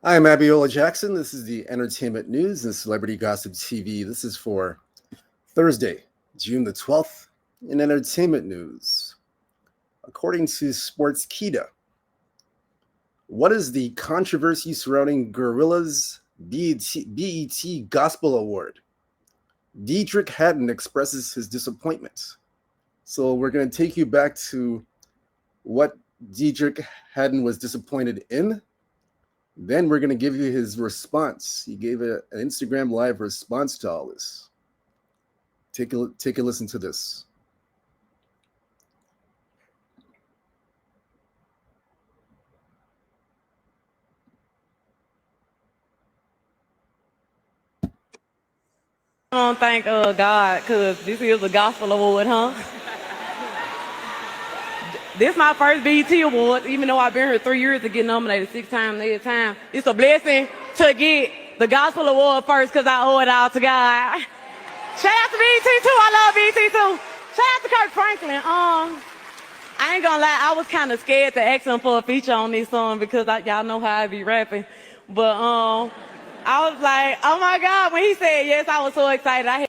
I'm Abiola Jackson. This is the Entertainment News and Celebrity Gossip TV. This is for Thursday, June the 12th, in Entertainment News. According to Sportskeeda, what is the controversy surrounding Gorilla's BET Gospel Award? Deitrick Haddon expresses his disappointment. So we're going to take you back to what Deitrick Haddon was disappointed in. Then we're going to give you his response. He gave an Instagram live response to all this. Take a listen to this. I don't thank God because this is a gospel award, huh? This is my first BET award, even though I've been here 3 years to get nominated 6 times, 8 times. It's a blessing to get the gospel award first because I owe it all to God. Shout out to BET too. I love BET too. Shout out to Kirk Franklin. I ain't gonna lie, I was kind of scared to ask him for a feature on this song because y'all know how I be rapping. But I was like, oh my God, when he said yes, I was so excited.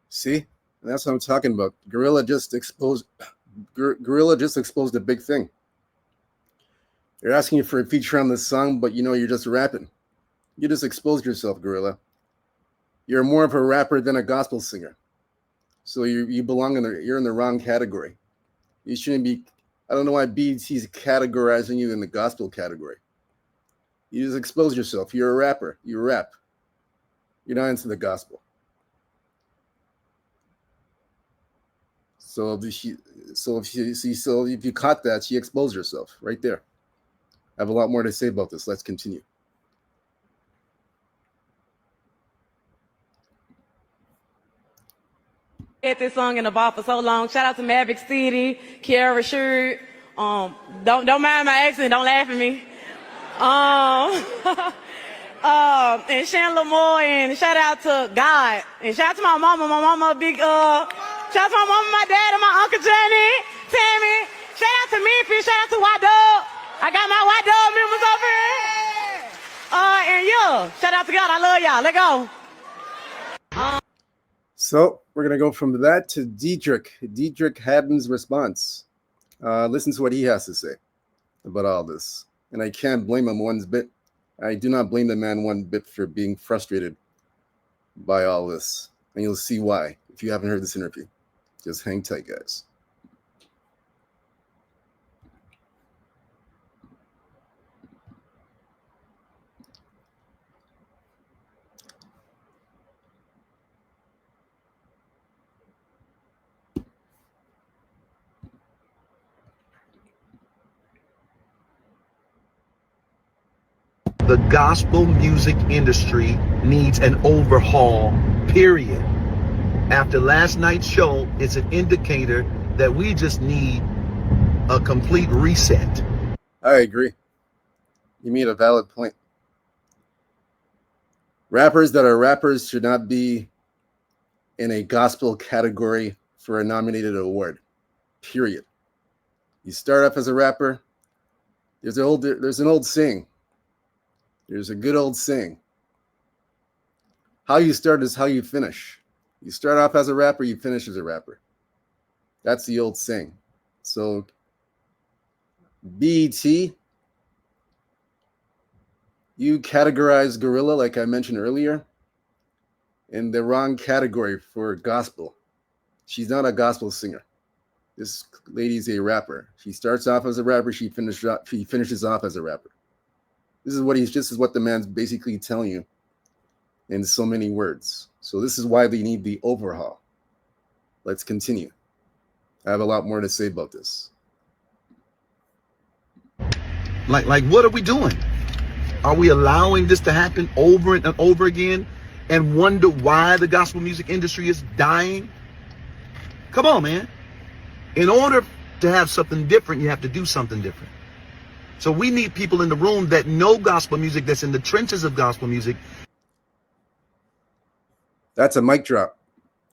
See, and that's what I'm talking about. Gorilla just exposed a big thing. They're asking you for a feature on this song, but you're just rapping. You just exposed yourself, Gorilla. You're more of a rapper than a gospel singer. So you belong you're in the wrong category. You shouldn't be. I don't know why BET's categorizing you in the gospel category. You just expose yourself. You're a rapper. You rap. You're not into the gospel. So if you caught that, she exposed herself right there. I have a lot more to say about this. Let's continue. Had this song in the vault for so long. Shout out to Maverick City, Kiara Sherd. Don't mind my accent. Don't laugh at me. And Shan Lamore, and shout out to God, and shout out to my mama. My mama a big shout out to my mama, my dad, and my uncle Johnny, Tammy. Shout out to Memphis. Shout out to White Dog. I got my White Dog members over here. And yeah, shout out to God. I love y'all. Let go. So we're gonna go from that to Deitrick Haddon's response. Listen to what he has to say about all this, and I can't blame him one bit. I do not blame the man one bit for being frustrated by all this, and you'll see why if you haven't heard this interview. Just hang tight, guys. The gospel music industry needs an overhaul, period. After last night's show, it's an indicator that we just need a complete reset. I agree. You made a valid point. Rappers that are rappers should not be in a gospel category for a nominated award, period. You start off as a rapper. There's an old saying. There's a good old saying. How you start is how you finish. You start off as a rapper, you finish as a rapper. That's the old saying. So BET, you categorize Gorilla, like I mentioned earlier, in the wrong category for gospel. She's not a gospel singer. This lady's a rapper. She starts off as a rapper, she finishes off as a rapper. This is what the man's basically telling you in so many words. So this is why they need the overhaul. Let's continue. I have a lot more to say about this. Like what are we doing? Are we allowing this to happen over and over again and wonder why the gospel music industry is dying? Come on, man. In order to have something different, you have to do something different. So we need people in the room that know gospel music, that's in the trenches of gospel music. That's a mic drop.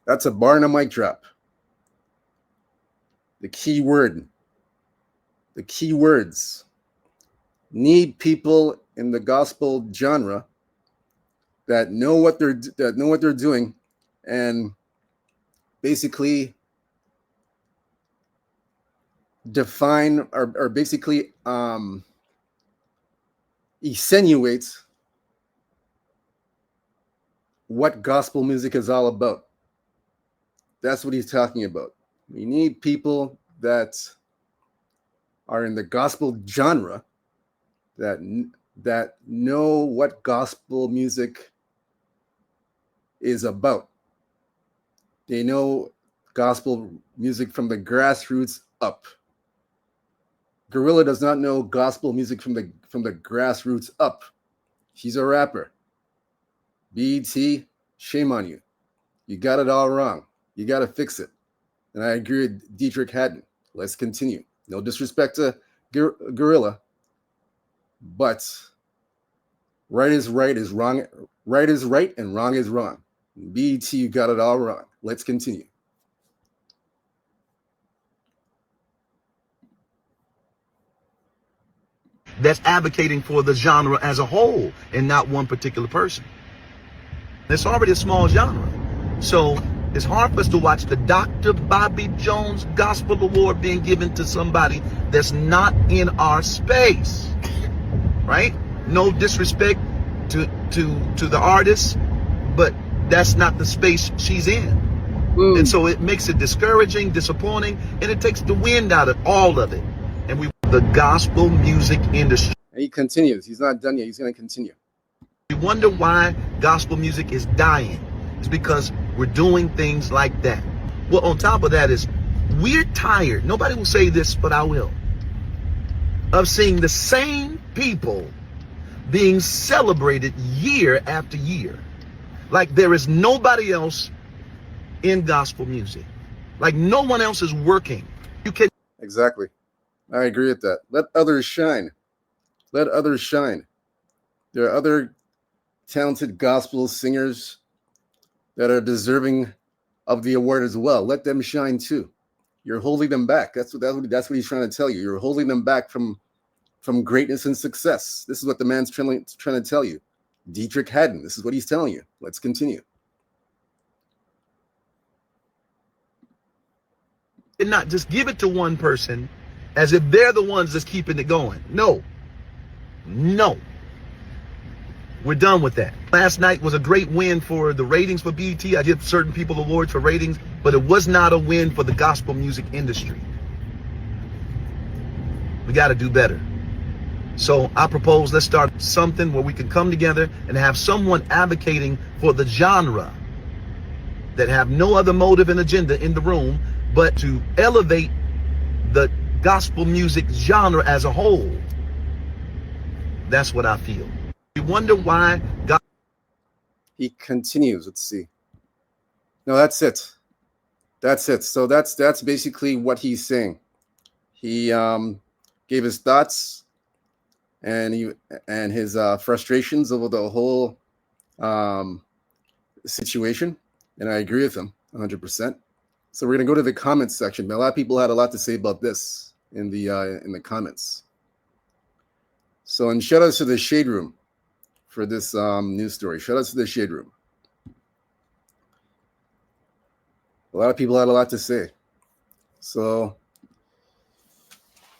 That's a bar and a mic drop. The key words need people in the gospel genre that know what they're doing, and basically define or basically insinuate what gospel music is all about. That's what he's talking about. We need people that are in the gospel genre that know what gospel music is about. They know gospel music from the grassroots up. Gorilla does not know gospel music from the grassroots up. He's a rapper. BET, shame on you. You got it all wrong. You got to fix it. And I agree with Deitrick Haddon. Let's continue. No disrespect to Gorilla, but right is wrong. Right is right and wrong is wrong. BET, you got it all wrong. Let's continue. That's advocating for the genre as a whole and not one particular person. It's already a small genre. So it's hard for us to watch the Dr. Bobby Jones Gospel Award being given to somebody that's not in our space, right? No disrespect to the artist, but that's not the space she's in. And so it makes it discouraging, disappointing, and it takes the wind out of all of it. And the gospel music industry. And he continues. He's not done yet. He's going to continue. You wonder why gospel music is dying. It's because we're doing things like that. Well, on top of that is we're tired. Nobody will say this, but I will. Of seeing the same people being celebrated year after year. Like there is nobody else in gospel music. Like no one else is working. You can. Exactly. I agree with that. Let others shine. Let others shine. There are other talented gospel singers that are deserving of the award as well. Let them shine too. You're holding them back. That's what he's trying to tell you. You're holding them back from greatness and success. This is what the man's trying to tell you. Deitrick Haddon, this is what he's telling you. Let's continue. And not just give it to one person as if they're the ones that's keeping it going. No. We're done with that. Last night was a great win for the ratings for BET. I give certain people awards for ratings, but it was not a win for the gospel music industry. We got to do better. So I propose let's start something where we can come together and have someone advocating for the genre that have no other motive and agenda in the room but to elevate the gospel music genre as a whole. That's what I feel. You wonder why God. He continues. Let's see. No, that's it. So that's basically what he's saying. He gave his thoughts and his frustrations over the whole situation, and I agree with him 100%. So we're gonna go to the comments section. A lot of people had a lot to say about this in the comments. So, and shout out to the Shade Room for this news story. Shout out to the Shade Room. A lot of people had a lot to say. So,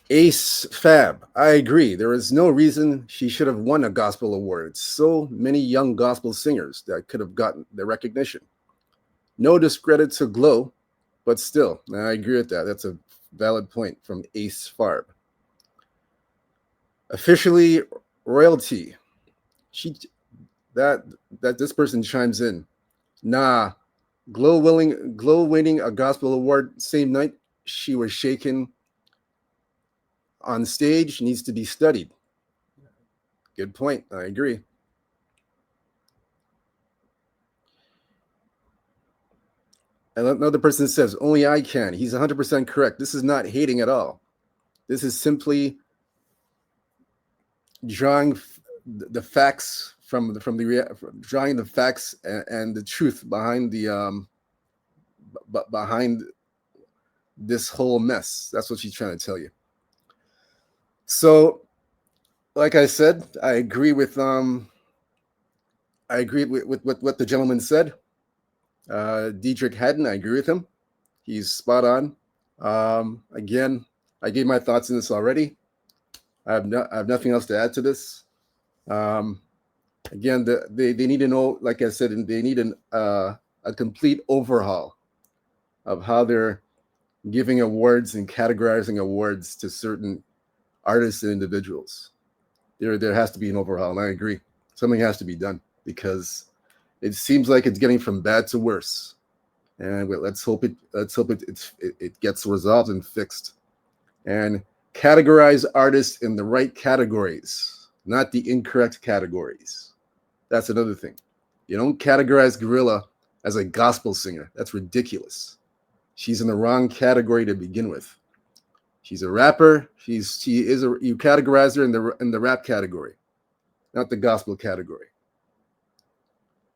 Ace Fab, I agree. There is no reason she should have won a gospel award. So many young gospel singers that could have gotten the recognition. No discredit to Glow, but still, I agree with that. That's a valid point from Ace Farb. Officially, royalty. That this person chimes in. Nah, Glow winning a gospel award same night she was shaken on stage needs to be studied. Good point. I agree. And another person says, only I can. He's 100% correct. This is not hating at all. This is simply drawing the facts drawing the facts and the truth behind behind this whole mess. That's what she's trying to tell you. So like I said, I agree with what the gentleman said. Deitrick Haddon, I agree with him. He's spot on. Again, I gave my thoughts on this already. I have nothing else to add to this. Again, they need to know, like I said, they need a complete overhaul of how they're giving awards and categorizing awards to certain artists and individuals. There has to be an overhaul, and I agree. Something has to be done because it seems like it's getting from bad to worse. And let's hope it gets resolved and fixed. And categorize artists in the right categories, not the incorrect categories. That's another thing. You don't categorize Gorilla as a gospel singer. That's ridiculous. She's in the wrong category to begin with. She's a rapper. You categorize her in the rap category, not the gospel category.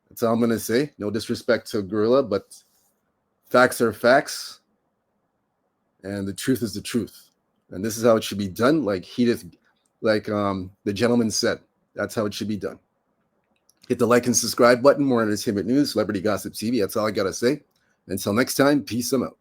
That's all I'm gonna say. No disrespect to Gorilla, but facts are facts, and the truth is the truth. And this is how it should be done. Like the gentleman said, that's how it should be done. Hit the like and subscribe button. More entertainment news, Celebrity Gossip TV. That's all I gotta say. Until next time, peace. I'm out.